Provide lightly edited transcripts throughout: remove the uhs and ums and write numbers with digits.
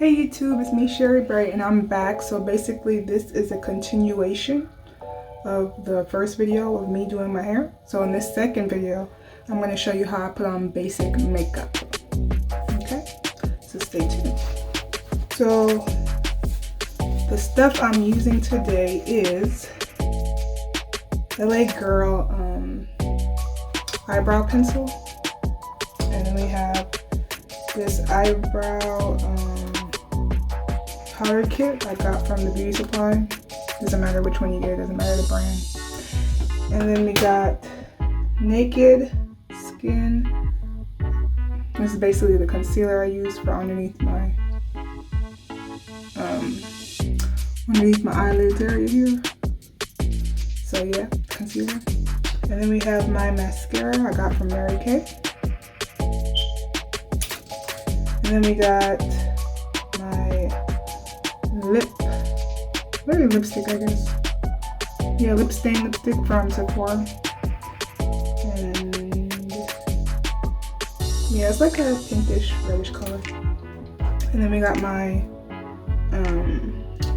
Hey YouTube, it's me Sherry Bray and I'm back. So basically this is a continuation of the first video of me doing my hair. So in this second video, I'm going to show you how I put on basic makeup. Okay, so stay tuned. So the stuff I'm using today is LA Girl eyebrow pencil. And then we have this eyebrow powder kit I got from the beauty supply. Doesn't matter which one you get, doesn't matter the brand. And then we got Naked Skin. This is basically the concealer I use for underneath my eyelids area here. So yeah, concealer. And then we have my mascara I got from Mary Kay. And then we got my lipstick, I guess. Yeah, lip stain lipstick from Sephora. And yeah, it's like a pinkish, reddish color. And then we got my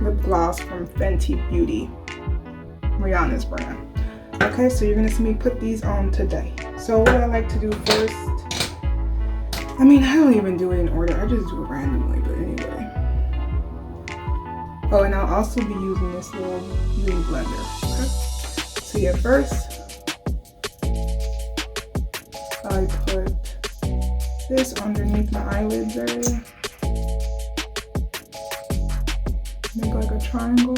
lip gloss from Fenty Beauty, Rihanna's brand. Okay, so you're gonna see me put these on today. So what I like to do first, I mean, I don't even do it in order. I just do it randomly, but anyway. Oh, and I'll also be using this little beauty blender. Okay. So yeah, first I put this underneath my eyelids area. Make like a triangle.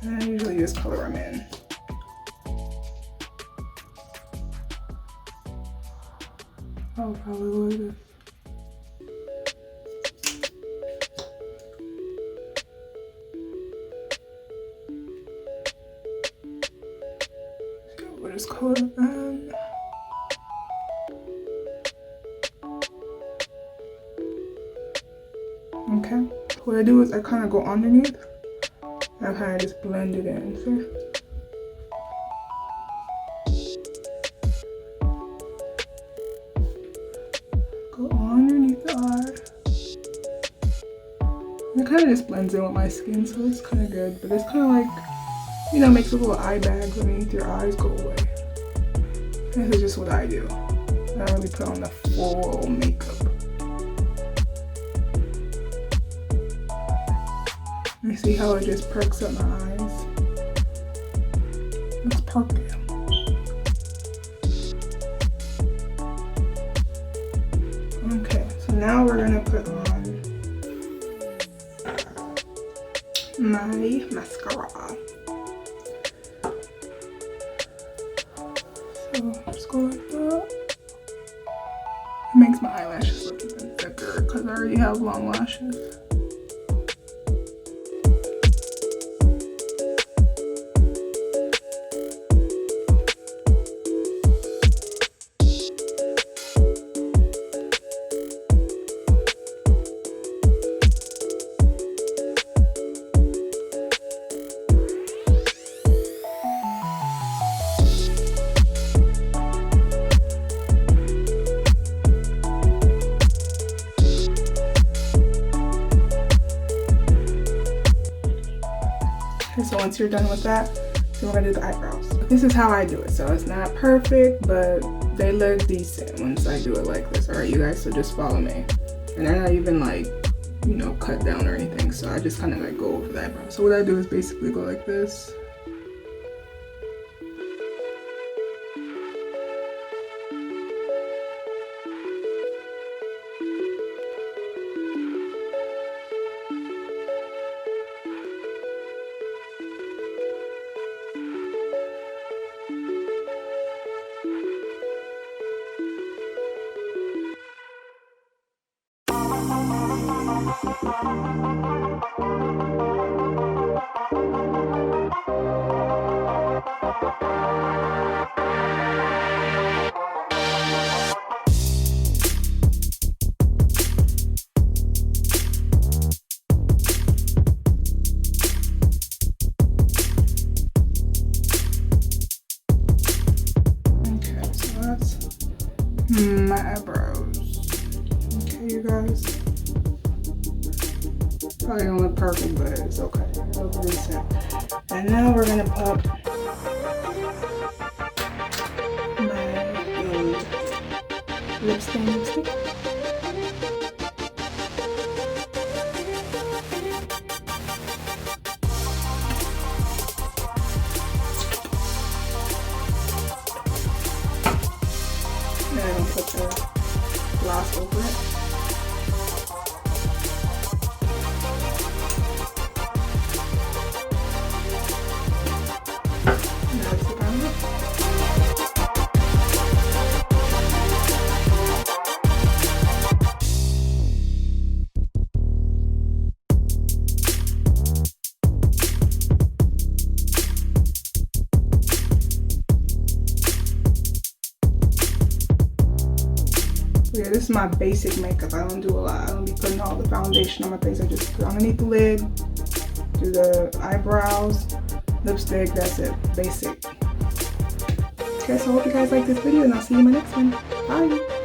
And I usually use color I'm in. I'll probably go like this. So what is color in? Okay. What I do is I kind of go underneath. I kind of just blend it in. See? Go underneath the eye. And it kind of just blends in with my skin, so it's kind of good. But it's kind of like, you know, makes a little eye bags underneath your eyes go away. This is just what I do. I don't really put on the full makeup. You see how it just perks up my eyes? Let's perk them. Okay, so now we're gonna put on my mascara. So just go like that. It makes my eyelashes look even thicker because I already have long lashes. So once you're done with that, then we're gonna do the eyebrows. This is how I do it. So it's not perfect, but they look decent once I do it like this. All right, you guys, so just follow me. And they're not even like, you know, cut down or anything. So I just kind of like go over the eyebrows. So what I do is basically go like this. my eyebrows. Okay, you guys. Probably don't look perfect, but it's okay. It'll reset. And now we're gonna pop my lip stain lipstick. And I'm gonna put the gloss over it. Yeah, this is my basic makeup. I don't do a lot. I don't be putting all the foundation on my face. I just put underneath the lid, do the eyebrows, lipstick, that's it. Basic. Okay, so I hope you guys like this video and I'll see you in my next one. Bye!